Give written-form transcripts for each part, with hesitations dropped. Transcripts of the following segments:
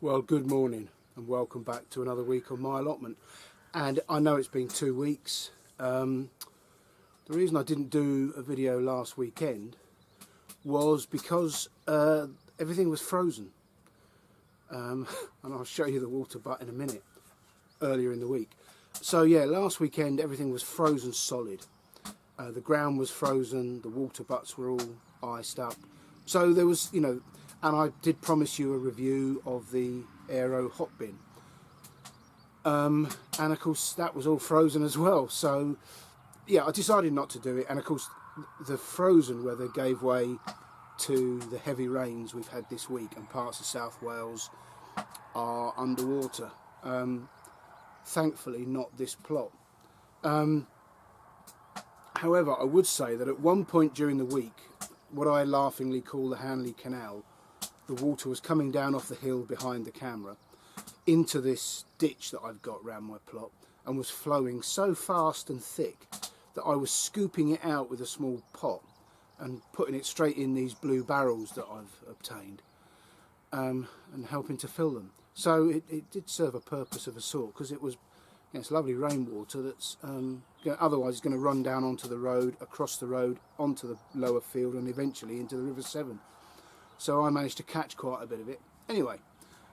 Well, good morning and welcome back to another week on my allotment. And I know it's been 2 weeks. The reason I didn't do a video last weekend was because everything was frozen. And I'll show you the water butt in a minute, earlier in the week. So yeah, last weekend everything was frozen solid. The ground was frozen, the water butts were all iced up. So there was, and I did promise you a review of the Aero Hot Bin. And of course that was all frozen as well. So yeah, I decided not to do it. And of course the frozen weather gave way to the heavy rains we've had this week, and parts of South Wales are underwater. Thankfully not this plot. However, I would say that at one point during the week, what I laughingly call the Hanley Canal, the water was coming down off the hill behind the camera into this ditch that I've got round my plot, and was flowing so fast and thick that I was scooping it out with a small pot and putting it straight in these blue barrels that I've obtained, and helping to fill them. So it did serve a purpose of a sort, because it was, it's lovely rainwater that's otherwise it's going to run down onto the road, across the road, onto the lower field, and eventually into the River Severn. So I managed to catch quite a bit of it. Anyway,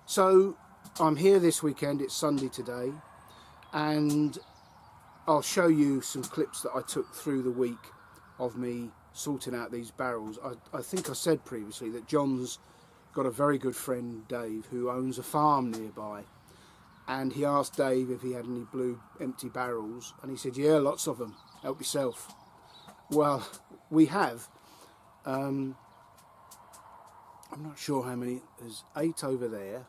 so I'm here this weekend, it's Sunday today, and I'll show you some clips that I took through the week of me sorting out these barrels. I think I said previously that John's got a very good friend, Dave, who owns a farm nearby, and he asked Dave if he had any blue empty barrels, and he said, yeah, lots of them, help yourself. Well, we have. I'm not sure how many, there's 8 over there,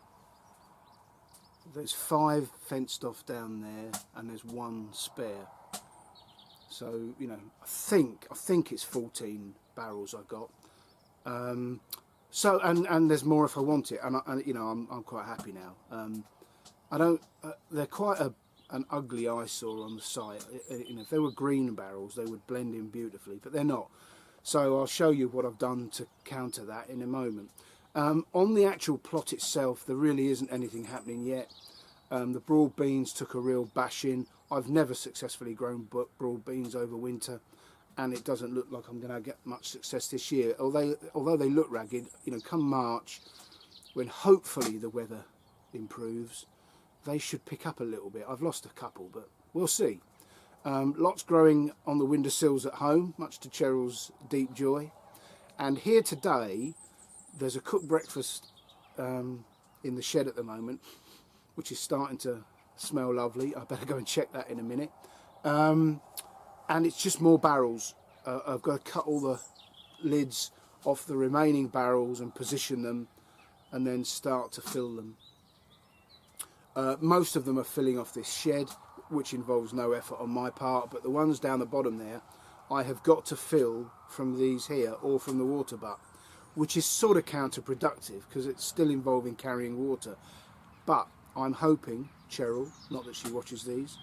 there's 5 fenced off down there, and there's 1 spare. So, I think it's 14 barrels I got. So, and there's more if I want it, and I'm quite happy now. I don't, they're quite an ugly eyesore on the site. If they were green barrels, they would blend in beautifully, but they're not. So I'll show you what I've done to counter that in a moment. On the actual plot itself, there really isn't anything happening yet. The broad beans took a real bashing. I've never successfully grown broad beans over winter, and it doesn't look like I'm going to get much success this year. Although they look ragged, come March, when hopefully the weather improves, they should pick up a little bit. I've lost a couple, but we'll see. Lots growing on the windowsills at home, much to Cheryl's deep joy. And here today, there's a cooked breakfast in the shed at the moment, which is starting to smell lovely. I better go and check that in a minute. And it's just more barrels. I've got to cut all the lids off the remaining barrels and position them, and then start to fill them. Most of them are filling off this shed, which involves no effort on my part, but the ones down the bottom there, I have got to fill from these here, or from the water butt, which is sort of counterproductive, because it's still involving carrying water. But I'm hoping, Cheryl, not that she watches these,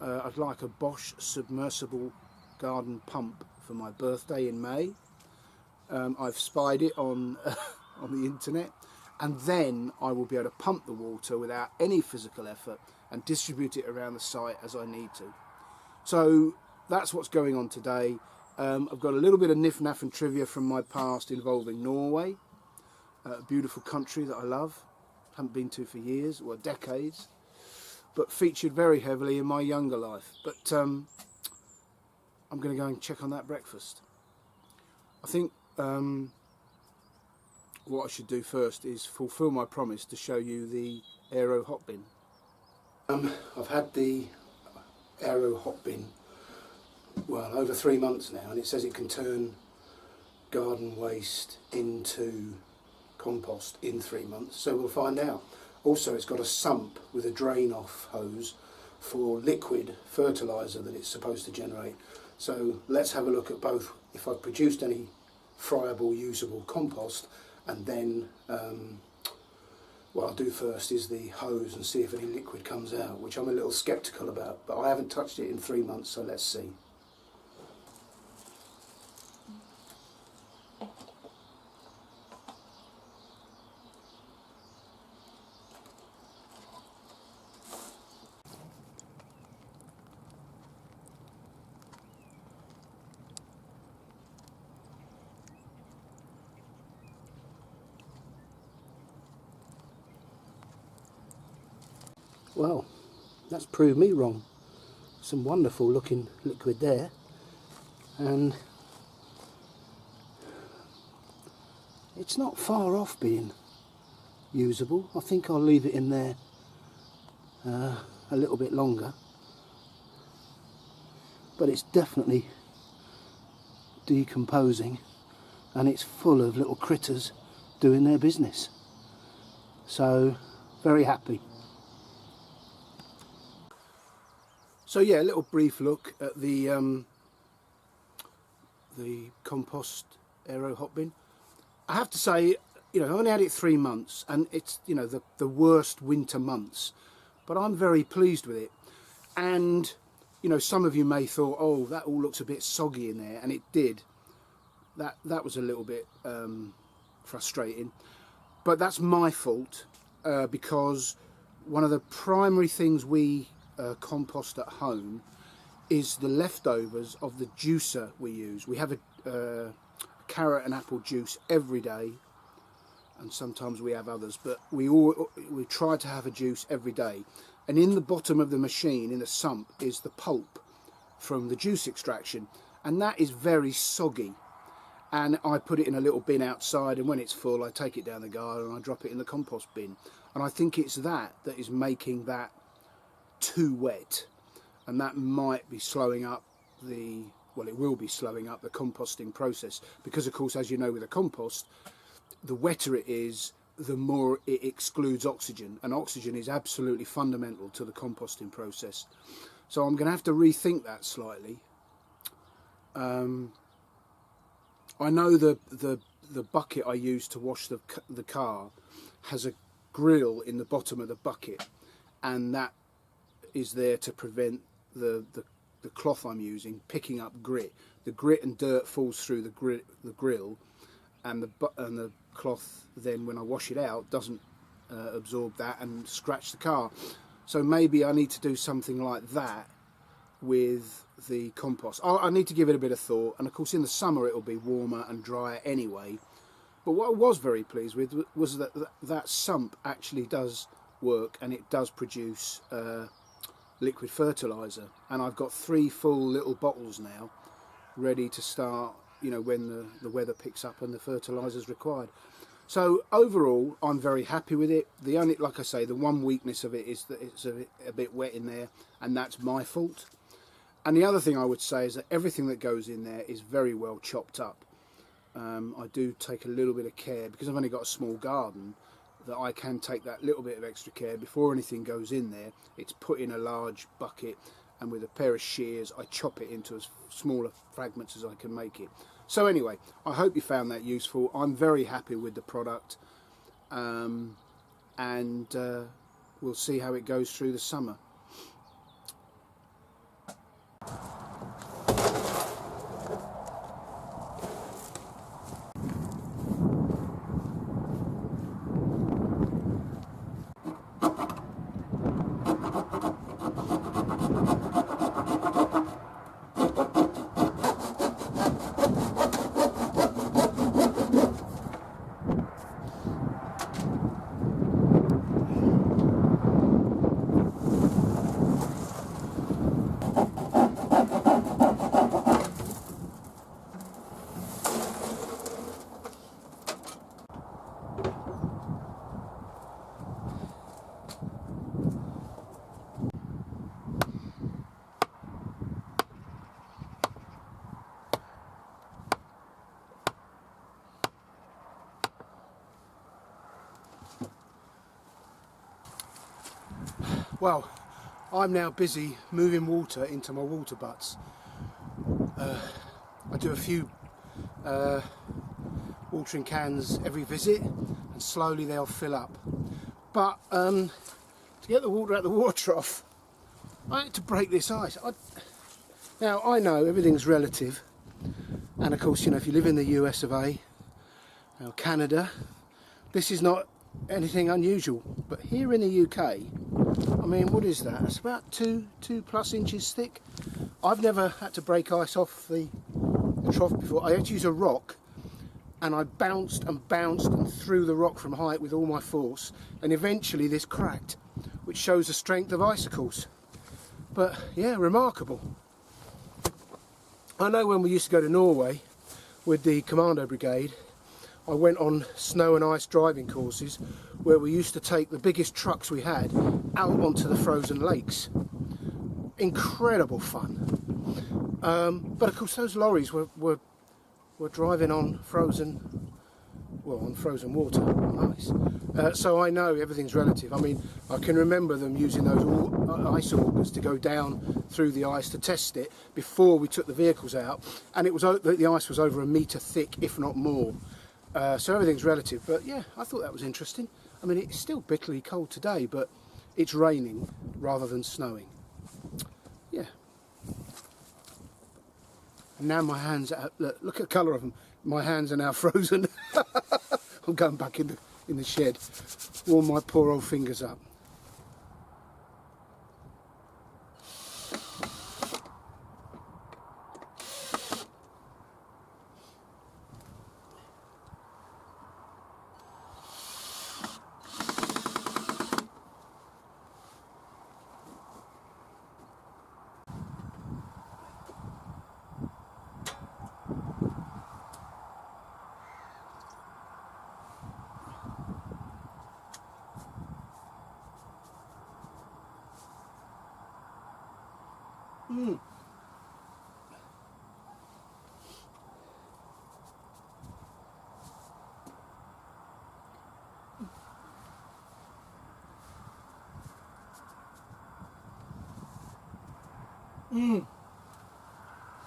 I'd like a Bosch submersible garden pump for my birthday in May. I've spied it on, on the internet, and then I will be able to pump the water without any physical effort and distribute it around the site as I need to. So that's what's going on today. I've got a little bit of niff-naff and trivia from my past involving Norway, a beautiful country that I love, haven't been to for years, or decades, but featured very heavily in my younger life. But I'm going to go and check on that breakfast. I think what I should do first is fulfill my promise to show you the Aero Hot Bin. I've had the Aero Hot Bin, well, over 3 months now, and it says it can turn garden waste into compost in 3 months, so we'll find out. Also, it's got a sump with a drain off hose for liquid fertiliser that it's supposed to generate. So let's have a look at both, if I've produced any friable, usable compost, and then what I'll do first is the hose and see if any liquid comes out, which I'm a little sceptical about, but I haven't touched it in 3 months, so let's see. Well, that's proved me wrong. Some wonderful looking liquid there, and it's not far off being usable. I think I'll leave it in there a little bit longer, but it's definitely decomposing, and it's full of little critters doing their business. So, very happy. So yeah, a little brief look at the compost Aero hot bin. I have to say, you know, I've only had it 3 months, and it's, you know, the worst winter months, but I'm very pleased with it. And you know, some of you may thought, oh, that all looks a bit soggy in there, and it did. That was a little bit frustrating, but that's my fault, because one of the primary things we compost at home is the leftovers of the juicer we use. We have a carrot and apple juice every day, and sometimes we have others, but we try to have a juice every day. And in the bottom of the machine, in the sump, is the pulp from the juice extraction, and that is very soggy. And I put it in a little bin outside, and when it's full I take it down the garden and I drop it in the compost bin. And I think it's that is making that too wet, and that might be slowing up the, well, it will be slowing up the composting process, because of course, as you know, with a compost, the wetter it is, the more it excludes oxygen, and oxygen is absolutely fundamental to the composting process. So I'm going to have to rethink that slightly. I know the bucket I use to wash the car has a grill in the bottom of the bucket, and that is there to prevent the cloth I'm using picking up grit. The grit and dirt falls through the grill, and the cloth then, when I wash it out, doesn't absorb that and scratch the car. So maybe I need to do something like that with the compost. I need to give it a bit of thought, and of course in the summer it'll be warmer and drier anyway. But what I was very pleased with was that sump actually does work, and it does produce liquid fertilizer, and I've got 3 full little bottles now ready to start, you know, when the weather picks up and the fertilizer is required. So overall I'm very happy with it. The only, like I say, the one weakness of it is that it's a bit wet in there, and that's my fault. And the other thing I would say is that everything that goes in there is very well chopped up. I do take a little bit of care, because I've only got a small garden, that I can take that little bit of extra care. Before anything goes in there, it's put in a large bucket, and with a pair of shears I chop it into as smaller fragments as I can make it. So anyway, I hope you found that useful. I'm very happy with the product, and we'll see how it goes through the summer. Well, I'm now busy moving water into my water butts. I do a few watering cans every visit, and slowly they'll fill up. But to get the water out of the water trough, I had to break this ice. Now, I know everything's relative, and of course, you know, if you live in the US of A, or Canada, this is not anything unusual. But here in the UK, I mean, what is that? It's about 2+ inches thick. I've never had to break ice off the trough before. I had to use a rock, and I bounced and bounced and threw the rock from height with all my force, and eventually this cracked, which shows the strength of icicles. But yeah, remarkable. I know when we used to go to Norway with the Commando Brigade, I went on snow and ice driving courses where we used to take the biggest trucks we had out onto the frozen lakes. Incredible fun. But of course those lorries were driving on frozen water on ice. So I know everything's relative. I mean, I can remember them using those ice augers to go down through the ice to test it before we took the vehicles out, and it was the ice was over 1 metre thick, if not more. So everything's relative. But yeah, I thought that was interesting. I mean, it's still bitterly cold today, but it's raining rather than snowing. Yeah. And now my hands are, look at the colour of them. My hands are now frozen. I'm going back in the shed. Warm my poor old fingers up.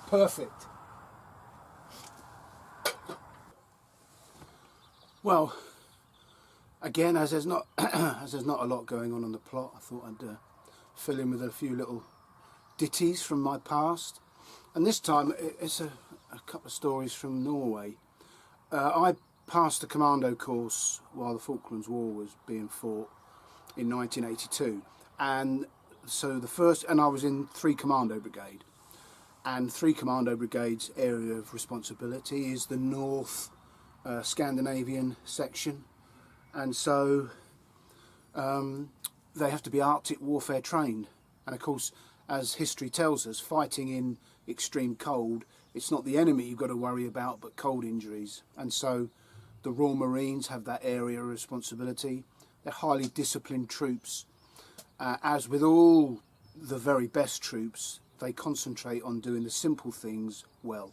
Perfect. Well, again, as there's not a lot going on the plot, I thought I'd fill in with a few little ditties from my past, and this time it's a couple of stories from Norway. I passed the commando course while the Falklands War was being fought in 1982, and so I was in 3 Commando Brigade, and 3 Commando Brigade's area of responsibility is the North Scandinavian section, and so they have to be Arctic warfare trained, and of course, as history tells us, fighting in extreme cold, it's not the enemy you've got to worry about but cold injuries, and so the Royal Marines have that area of responsibility. They're highly disciplined troops. As with all the very best troops, they concentrate on doing the simple things well.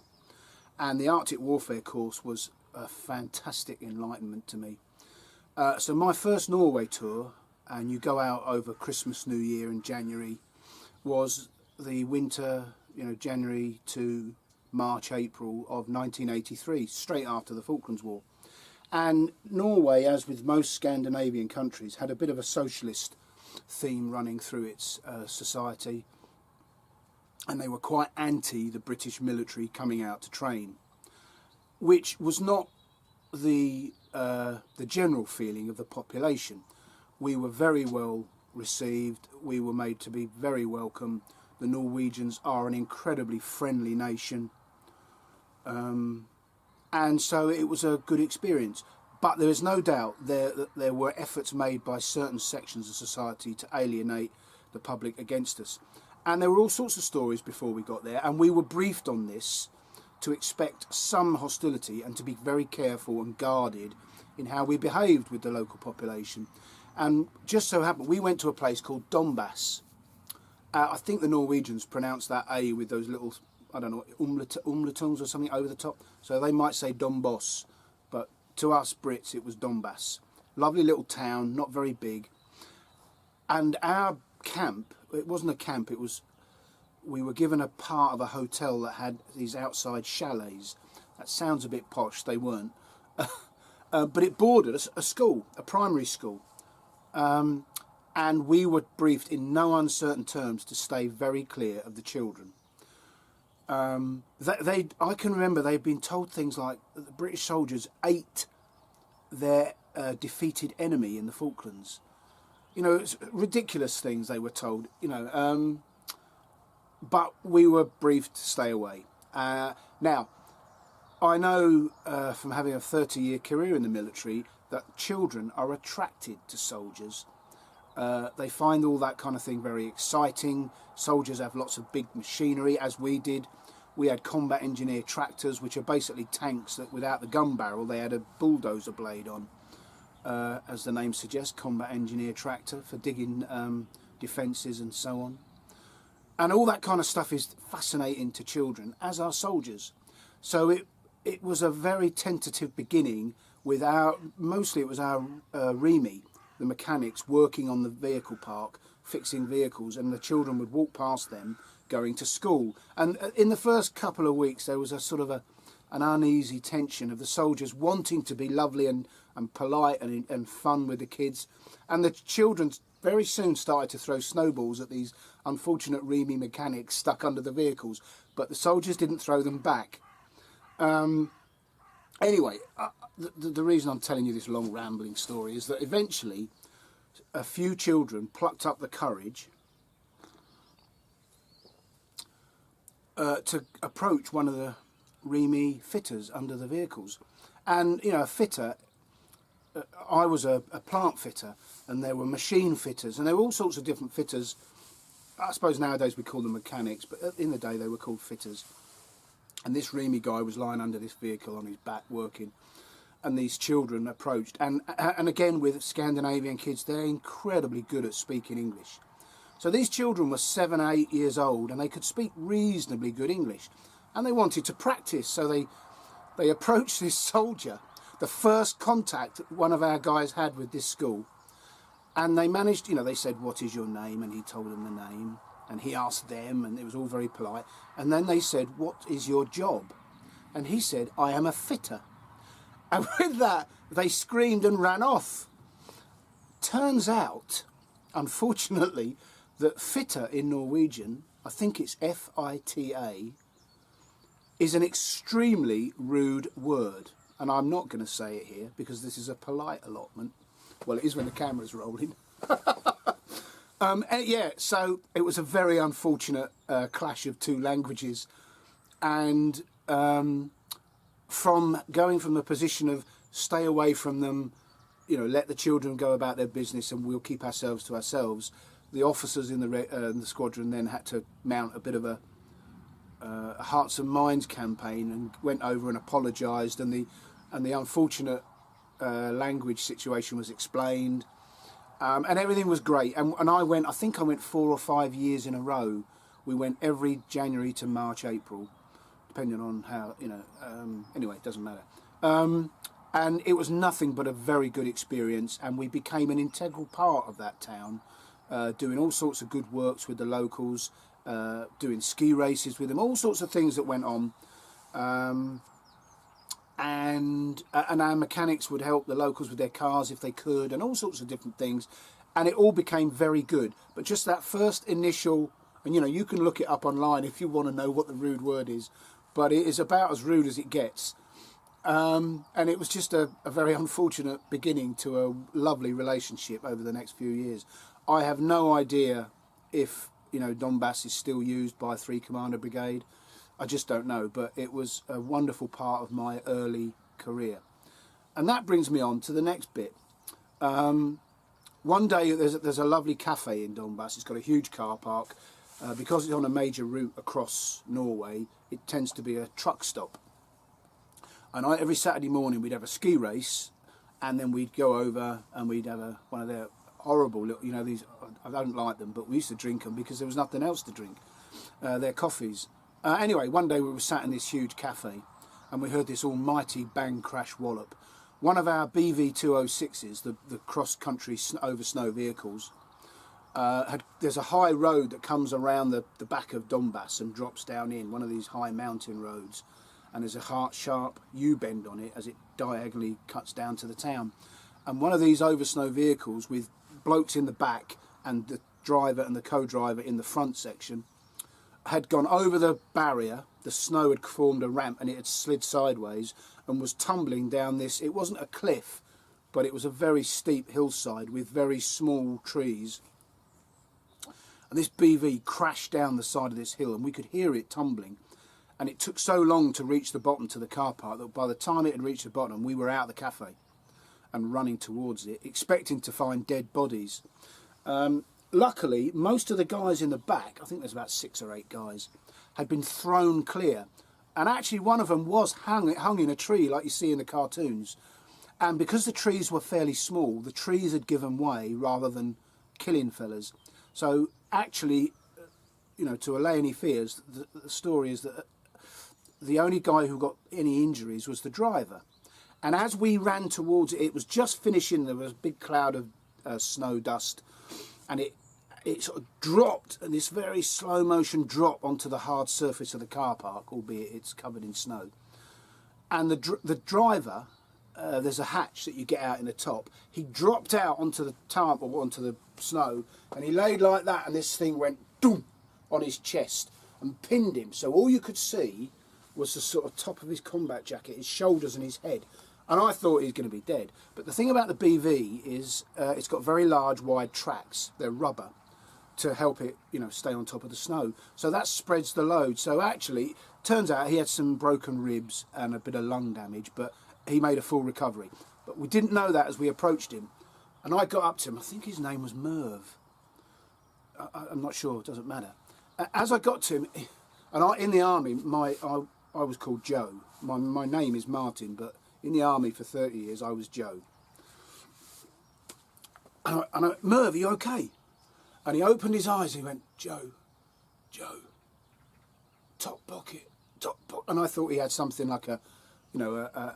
And the Arctic Warfare course was a fantastic enlightenment to me. So my first Norway tour, and you go out over Christmas, New Year and January, was the winter, January to March, April of 1983, straight after the Falklands War. And Norway, as with most Scandinavian countries, had a bit of a socialist theme running through its society, and they were quite anti the British military coming out to train, which was not the general feeling of the population. We were very well received, we were made to be very welcome. The Norwegians are an incredibly friendly nation, and so it was a good experience. But there is no doubt that there were efforts made by certain sections of society to alienate the public against us. And there were all sorts of stories before we got there, and we were briefed on this to expect some hostility and to be very careful and guarded in how we behaved with the local population. And just so happened, we went to a place called Donbass. I think the Norwegians pronounce that A with those little, I don't know, umlautons or something over the top. So they might say Donbass, but to us Brits it was Donbass. Lovely little town, not very big. And our camp, it wasn't a camp, we were given a part of a hotel that had these outside chalets. That sounds a bit posh, they weren't. But it bordered a school, a primary school. and we were briefed in no uncertain terms to stay very clear of the children. I can remember they'd been told things like that the British soldiers ate their defeated enemy in the Falklands. You know, it's ridiculous things they were told, you know, but we were briefed to stay away. Now, I know from having a 30-year career in the military that children are attracted to soldiers. They find all that kind of thing very exciting. Soldiers have lots of big machinery, as we did. We had combat engineer tractors, which are basically tanks that without the gun barrel they had a bulldozer blade on. As the name suggests, combat engineer tractor for digging defences and so on. And all that kind of stuff is fascinating to children, as are soldiers. So it was a very tentative beginning with mostly it was our REME, the mechanics working on the vehicle park, fixing vehicles, and the children would walk past them going to school. And in the first couple of weeks there was a sort of an uneasy tension of the soldiers wanting to be lovely and polite and fun with the kids, and the children very soon started to throw snowballs at these unfortunate REME mechanics stuck under the vehicles, but the soldiers didn't throw them back. Anyway, the reason I'm telling you this long rambling story is that eventually a few children plucked up the courage to approach one of the REME fitters under the vehicles. And, you know, a fitter, I was a plant fitter, and there were machine fitters, and there were all sorts of different fitters. I suppose nowadays we call them mechanics, but in the day they were called fitters. And this REME guy was lying under this vehicle on his back working, and these children approached. And again, with Scandinavian kids, they're incredibly good at speaking English. So these children were 7, 8 years old, and they could speak reasonably good English, and they wanted to practice. So they approached this soldier, the first contact one of our guys had with this school, and they managed, you know, they said, "What is your name?" And he told them the name, and he asked them, and it was all very polite. And then they said, "What is your job?" And he said, "I am a fitter." And with that, they screamed and ran off. Turns out, unfortunately, that fitter in Norwegian, I think it's F-I-T-A, is an extremely rude word. And I'm not going to say it here because this is a polite allotment. Well, it is when the camera's rolling. Yeah, so it was a very unfortunate clash of two languages. And from going from the position of stay away from them, you know, let the children go about their business and we'll keep ourselves to ourselves, the officers in the squadron then had to mount a bit of a hearts and minds campaign and went over and apologised, and the unfortunate language situation was explained, and everything was great. And I think I went 4 or 5 years in a row. We went every January to March, April, depending on how, you know, anyway, it doesn't matter. And it was nothing but a very good experience, and we became an integral part of that town, doing all sorts of good works with the locals, doing ski races with them, all sorts of things that went on. And our mechanics would help the locals with their cars if they could, and all sorts of different things, and it all became very good. But just that first initial, and you know, you can look it up online if you want to know what the rude word is, but it is about as rude as it gets. And it was just a very unfortunate beginning to a lovely relationship over the next few years. I have no idea if, you know, Donbass is still used by 3 Commander Brigade. I just don't know, but it was a wonderful part of my early career. And that brings me on to the next bit. One day there's a lovely cafe in Donbass. It's got a huge car park. Because it's on a major route across Norway, it tends to be a truck stop. And every Saturday morning we'd have a ski race, and then we'd go over and we'd have one of their horrible little, you know, these, I don't like them, but we used to drink them because there was nothing else to drink. Their coffees. Anyway, one day we were sat in this huge cafe and we heard this almighty bang crash wallop. One of our BV-206s, the cross-country over snow vehicles, there's a high road that comes around the back of Donbass and drops down in one of these high mountain roads, and there's a sharp U-bend on it as it diagonally cuts down to the town. And one of these over snow vehicles with blokes in the back and the driver and the co-driver in the front section had gone over the barrier. The snow had formed a ramp and it had slid sideways and was tumbling down this. It wasn't a cliff, but it was a very steep hillside with very small trees. And this BV crashed down the side of this hill and we could hear it tumbling. And it took so long to reach the bottom to the car park that by the time it had reached the bottom, we were out of the cafe and running towards it, expecting to find dead bodies. Luckily, most of the guys in the back, I think there's about 6 or 8 guys, had been thrown clear. And actually one of them was hung in a tree like you see in the cartoons. And because the trees were fairly small, the trees had given way rather than killing fellas. So actually, you know, to allay any fears, the story is that the only guy who got any injuries was the driver. And as we ran towards it, it was just finishing, there was a big cloud of snow dust, and it sort of dropped, and this very slow motion drop onto the hard surface of the car park, albeit it's covered in snow. And the driver, there's a hatch that you get out in the top, he dropped out onto the tarp or onto the snow, and he laid like that, and this thing went doom on his chest and pinned him. So all you could see was the sort of top of his combat jacket, his shoulders and his head. And I thought he was going to be dead. But the thing about the BV is it's got very large, wide tracks. They're rubber to help it, you know, stay on top of the snow. So that spreads the load. So actually, turns out he had some broken ribs and a bit of lung damage, but he made a full recovery. But we didn't know that as we approached him. And I got up to him. I think his name was Merv. I'm not sure. It doesn't matter. As I got to him, and in the army, I was called Joe. My name is Martin, but in the army for 30 years, I was Joe. And I Merv, are you okay? And he opened his eyes and he went, Joe, top pocket. And I thought he had something like an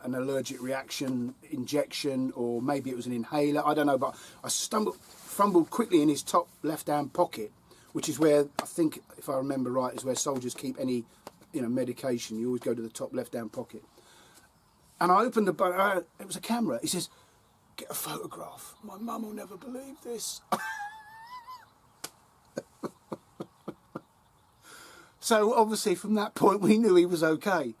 allergic reaction injection, or maybe it was an inhaler. I don't know, but I fumbled quickly in his top left-hand pocket, which is where, I think, if I remember right, is where soldiers keep any, medication. You always go to the top left-hand pocket. And I opened the it was a camera. He says, get a photograph. My mum will never believe this. So obviously from that point we knew he was okay.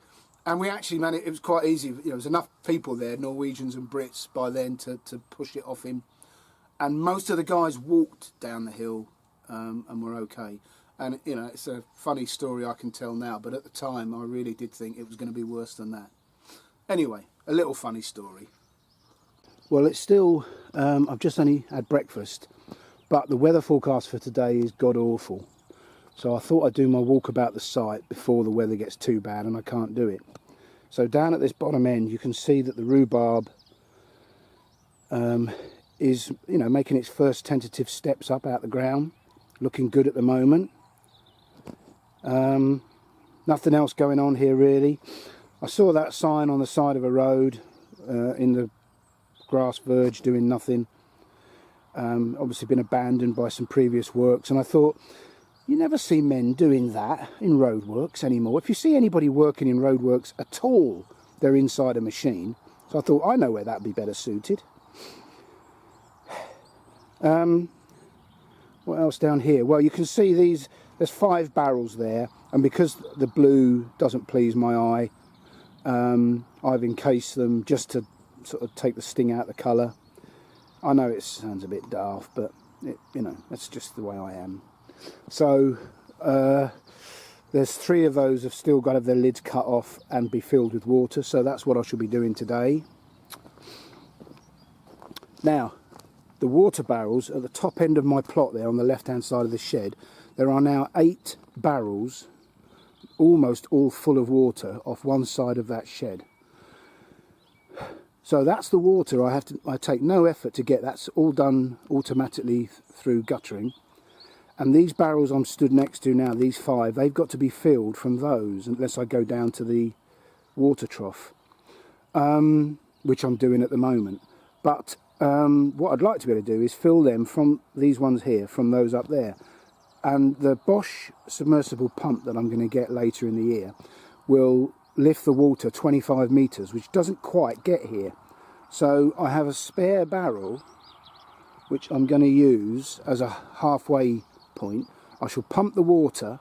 And we actually managed, it was quite easy. There was enough people there, Norwegians and Brits, by then to push it off him. And most of the guys walked down the hill and were okay. And, it's a funny story I can tell now, but at the time I really did think it was going to be worse than that. Anyway, a little funny story. Well, it's still, I've just only had breakfast, but the weather forecast for today is god-awful. So I thought I'd do my walk about the site before the weather gets too bad, and I can't do it. So down at this bottom end, you can see that the rhubarb is, making its first tentative steps up out the ground. Looking good at the moment. Nothing else going on here really. I saw that sign on the side of a road in the grass verge doing nothing. Obviously been abandoned by some previous works, and I thought, you never see men doing that in roadworks anymore. If you see anybody working in roadworks at all, they're inside a machine. So I thought, I know where that'd be better suited. What else down here? Well, you can see there's 5 barrels there, and because the blue doesn't please my eye, I've encased them just to sort of take the sting out of the colour. I know it sounds a bit daft, but that's just the way I am. So there's 3 of those have still got to have their lids cut off and be filled with water, so that's what I shall be doing today. Now, the water barrels at the top end of my plot there on the left hand side of the shed, there are now 8 barrels, almost all full of water, off one side of that shed. So that's the water I take no effort to get. That's all done automatically through guttering. And these barrels I'm stood next to now, these 5, they've got to be filled from those unless I go down to the water trough, which I'm doing at the moment. But what I'd like to be able to do is fill them from these ones here, from those up there. And the Bosch submersible pump that I'm going to get later in the year will lift the water 25 metres, which doesn't quite get here. So I have a spare barrel which I'm going to use as a halfway point. I shall pump the water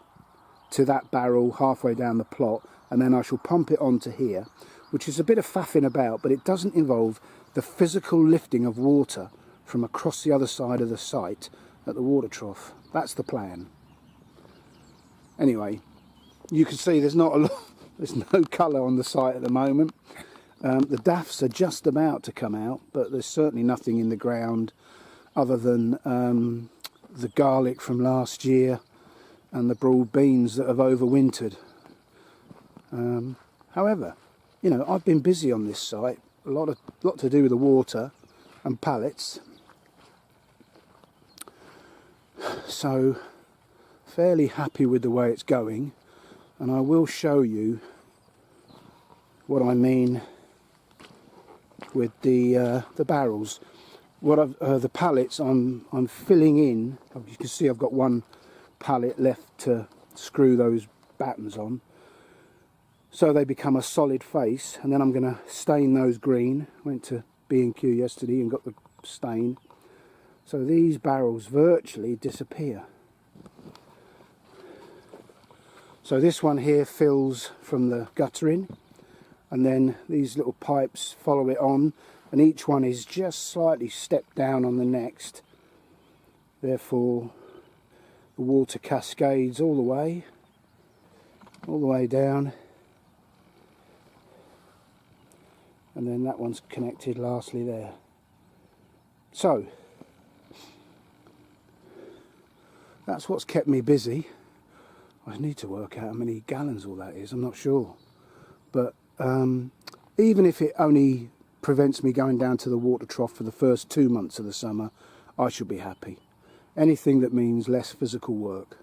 to that barrel halfway down the plot, and then I shall pump it onto here, which is a bit of faffing about, but it doesn't involve the physical lifting of water from across the other side of the site at the water trough. That's the plan. Anyway, you can see there's not a lot, there's no colour on the site at the moment. The daffs are just about to come out, but there's certainly nothing in the ground other than the garlic from last year and the broad beans that have overwintered. However, you know, I've been busy on this site, a lot to do with the water and pallets, so fairly happy with the way it's going, and I will show you what I mean with the barrels. What the pallets I'm filling in. You can see I've got one pallet left to screw those battens on, so they become a solid face, and then I'm going to stain those green. Went to B&Q yesterday and got the stain, so these barrels virtually disappear. So this one here fills from the guttering, and then these little pipes follow it on, and each one is just slightly stepped down on the next. Therefore the water cascades all the way down, and then that one's connected lastly there. So that's what's kept me busy. I need to work out how many gallons all that is, I'm not sure, but even if it only prevents me going down to the water trough for the first 2 months of the summer, I should be happy. Anything that means less physical work.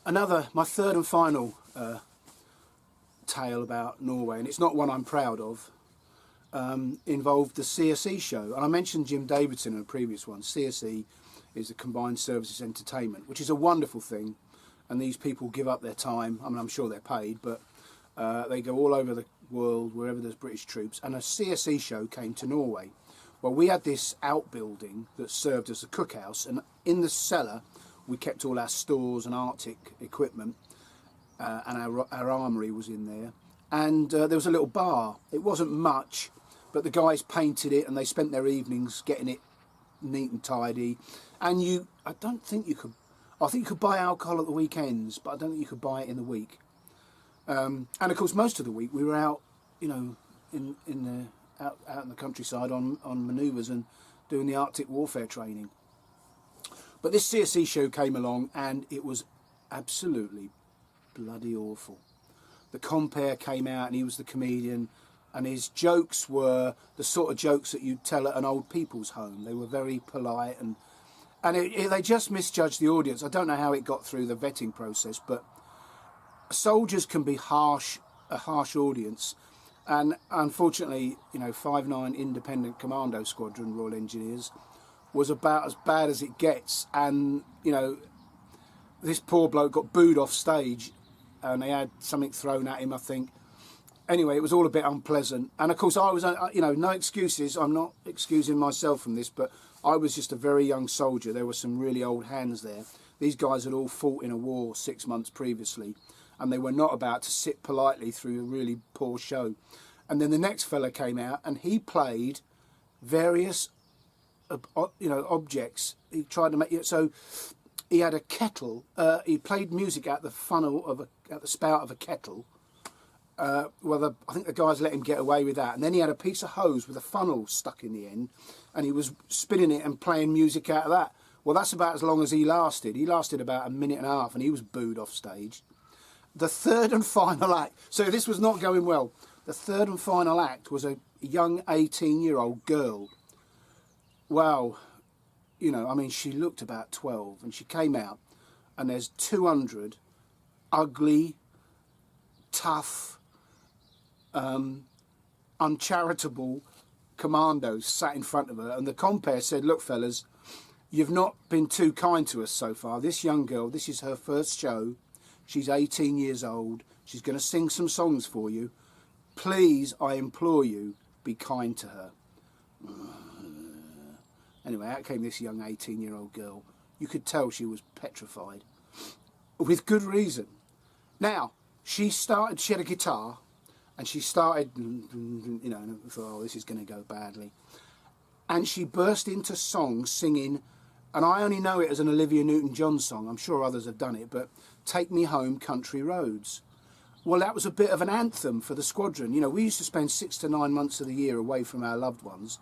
My third and final tale about Norway, and it's not one I'm proud of, involved the CSE show. And I mentioned Jim Davidson in a previous one. CSE is the Combined Services Entertainment, which is a wonderful thing, and these people give up their time. I mean, I'm sure they're paid, but they go all over the world wherever there's British troops, and a CSE show came to Norway. Well, we had this outbuilding that served as a cookhouse, and in the cellar we kept all our stores and Arctic equipment, and our armoury was in there, and there was a little bar. It wasn't much, but the guys painted it and they spent their evenings getting it neat and tidy. And I think you could buy alcohol at the weekends, but I don't think you could buy it in the week. And of course most of the week we were out, you know, out in the countryside on manoeuvres and doing the Arctic warfare training. But this CSE show came along and it was absolutely bloody awful. The compere came out and he was the comedian, and his jokes were the sort of jokes that you'd tell at an old people's home. They were very polite, and they just misjudged the audience. I don't know how it got through the vetting process, but soldiers can be a harsh audience, and unfortunately, you know, 5'9" Independent Commando Squadron Royal Engineers was about as bad as it gets. And you know, this poor bloke got booed off stage, and they had something thrown at him, I think. Anyway, it was all a bit unpleasant, and of course I was, you know, no excuses. I'm not excusing myself from this, but I was just a very young soldier. There were some really old hands there. These guys had all fought in a war 6 months previously, and they were not about to sit politely through a really poor show. And then the next fella came out and he played various, you know, objects. He tried to make it so. He had a kettle. He played music at the at the spout of a kettle. Well, I think the guys let him get away with that. And then he had a piece of hose with a funnel stuck in the end, and he was spinning it and playing music out of that. Well, that's about as long as he lasted. He lasted about a minute and a half, and he was booed off stage. The third and final act, so this was not going well. The third and final act was a young 18-year-old girl. Well, you know, I mean, she looked about 12, and she came out, and there's 200 ugly, tough, uncharitable commandos sat in front of her, and the compere said, "Look, fellas, you've not been too kind to us so far. This young girl, this is her first show. She's 18 years old. She's going to sing some songs for you. Please, I implore you, be kind to her." Anyway, out came this young 18-year-old girl. You could tell she was petrified, with good reason. Now, she had a guitar, and she started, you know, and I thought, oh, this is going to go badly. And she burst into song singing, and I only know it as an Olivia Newton-John song, I'm sure others have done it, but Take Me Home Country Roads. Well, that was a bit of an anthem for the squadron. You know, we used to spend 6 to 9 months of the year away from our loved ones,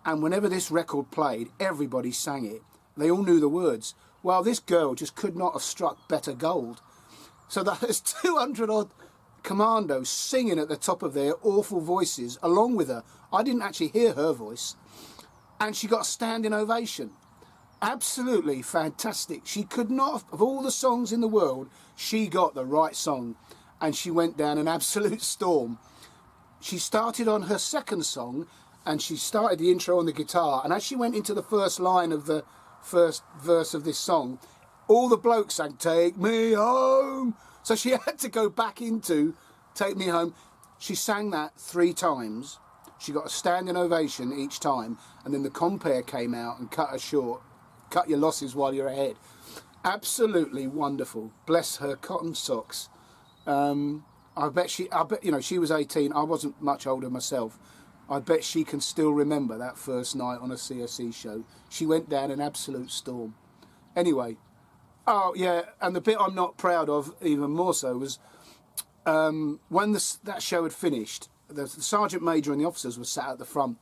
and whenever this record played, everybody sang it. They all knew the words. Well, this girl just could not have struck better gold. So there's 200 odd commandos singing at the top of their awful voices along with her. I didn't actually hear her voice. And she got a standing ovation. Absolutely fantastic. She could not have, of all the songs in the world, she got the right song. And she went down an absolute storm. She started on her second song, and she started the intro on the guitar. And as she went into the first line of the first verse of this song, all the blokes sang, Take Me Home. So she had to go back into Take Me Home. She sang that 3 times. She got a standing ovation each time. And then the compere came out and cut her short. Cut your losses while you're ahead. Absolutely wonderful. Bless her cotton socks. I bet, you know, she was 18. I wasn't much older myself. I bet she can still remember that first night on a CSE show. She went down an absolute storm. Anyway, oh yeah, and the bit I'm not proud of even more so was when that show had finished, the sergeant major and the officers were sat at the front,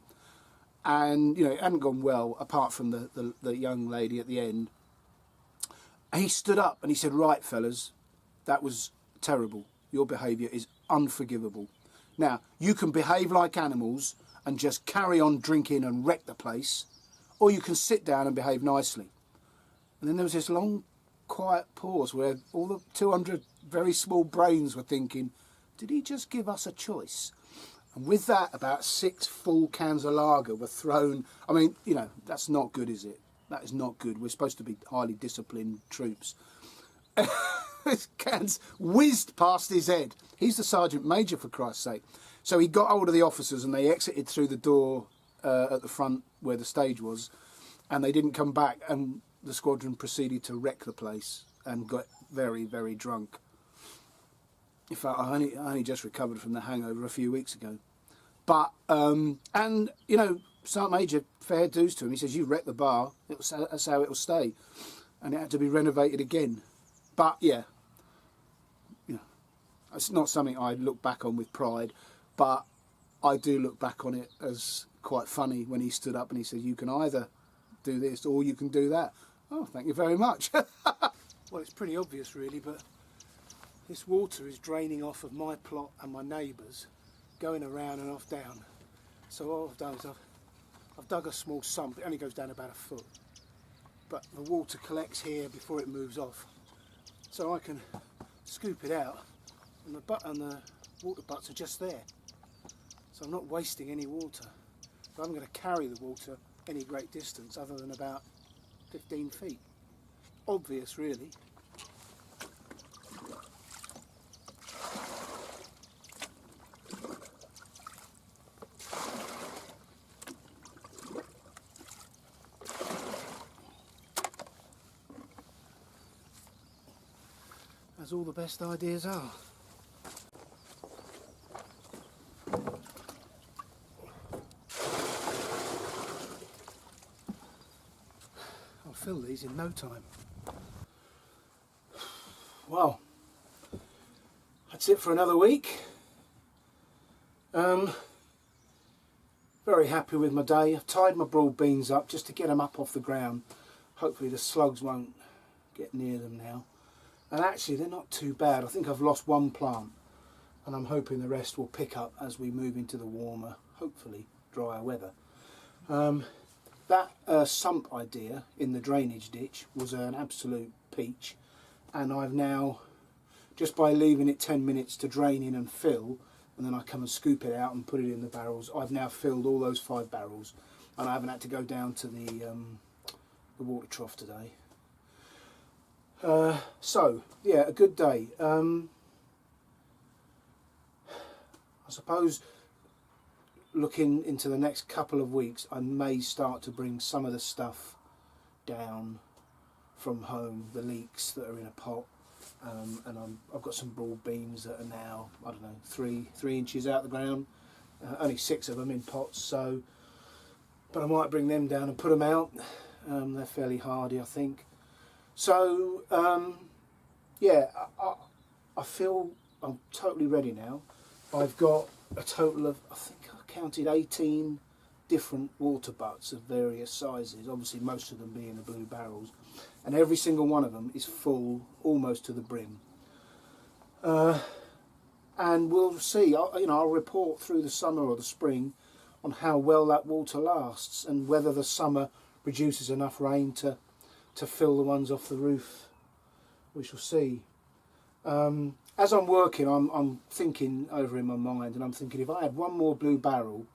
and you know it hadn't gone well apart from the young lady at the end. And he stood up and he said, right fellas, that was terrible. Your behaviour is unforgivable. Now, you can behave like animals and just carry on drinking and wreck the place, or you can sit down and behave nicely. And then there was this long, quiet pause where all the 200 very small brains were thinking, did he just give us a choice? And with that, about 6 full cans of lager were thrown. I mean, you know, that's not good, is it? That is not good. We're supposed to be highly disciplined troops. Cans whizzed past his head. He's the sergeant major, for Christ's sake. So he got hold of the officers and they exited through the door at the front where the stage was, and they didn't come back, and the squadron proceeded to wreck the place and got very, very drunk. In fact, I only just recovered from the hangover a few weeks ago. But, and, you know, Sergeant Major, fair dues to him. He says, you wrecked the bar, that's how it'll stay. And it had to be renovated again. But, yeah, you know, it's not something I look back on with pride, but I do look back on it as quite funny when he stood up and he said, you can either do this or you can do that. Oh, thank you very much. Well, it's pretty obvious, really, but this water is draining off of my plot and my neighbours, going around and off down. So all I've done is I've dug a small sump. It only goes down about a foot, but the water collects here before it moves off. So I can scoop it out, and the water butts are just there. So I'm not wasting any water. So I'm going to carry the water any great distance other than about 15 feet. Obvious, really. As all the best ideas are. I'll fill these in no time. Well, that's it for another week. Very happy with my day. I've tied my broad beans up just to get them up off the ground. Hopefully the slugs won't get near them now. And actually they're not too bad. I think I've lost one plant, and I'm hoping the rest will pick up as we move into the warmer, hopefully drier weather. That sump idea in the drainage ditch was an absolute peach, and I've now, just by leaving it 10 minutes to drain in and fill, and then I come and scoop it out and put it in the barrels, I've now filled all those 5 barrels, and I haven't had to go down to the water trough today. So, yeah, a good day. I suppose looking into the next couple of weeks, I may start to bring some of the stuff down from home, the leeks that are in a pot, and I've got some broad beans that are now, I don't know, three inches out the ground, only 6 of them in pots, so, but I might bring them down and put them out. They're fairly hardy, I think. So yeah, I feel I'm totally ready now. I've got a total of, I think I counted 18 different water butts of various sizes, obviously most of them being the blue barrels, and every single one of them is full almost to the brim. And we'll see, I'll report through the summer or the spring on how well that water lasts and whether the summer produces enough rain to fill the ones off the roof. We shall see. As I'm working, I'm thinking over in my mind, and I'm thinking if I had one more blue barrel,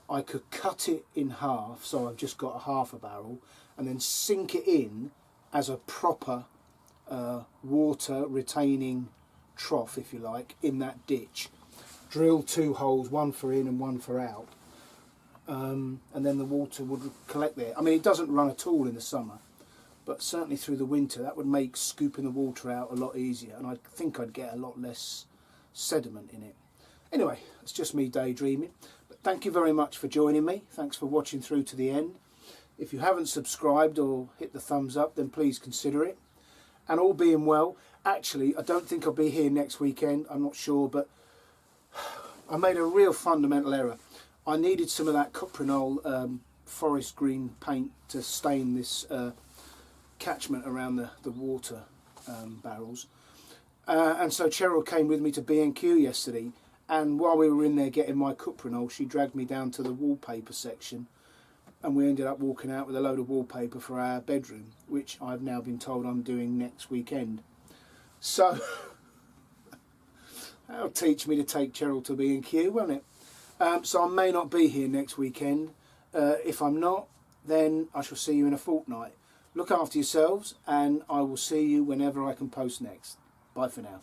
I could cut it in half, so I've just got a half a barrel, and then sink it in as a proper water retaining trough, if you like, in that ditch. Drill 2 holes, one for in and one for out, and then the water would collect there. I mean, it doesn't run at all in the summer, but certainly through the winter that would make scooping the water out a lot easier, and I think I'd get a lot less sediment in it. Anyway, it's just me daydreaming, but thank you very much for joining me. Thanks for watching through to the end. If you haven't subscribed or hit the thumbs up, then please consider it. And all being well, actually I don't think I'll be here next weekend, I'm not sure, but I made a real fundamental error. I needed some of that cuprinol forest green paint to stain this catchment around the water barrels, and so Cheryl came with me to B&Q yesterday, and while we were in there getting my cuprinol, she dragged me down to the wallpaper section, and we ended up walking out with a load of wallpaper for our bedroom, which I've now been told I'm doing next weekend. So that'll teach me to take Cheryl to B&Q, won't it? So I may not be here next weekend. If I'm not, then I shall see you in a fortnight. Look after yourselves, and I will see you whenever I can post next. Bye for now.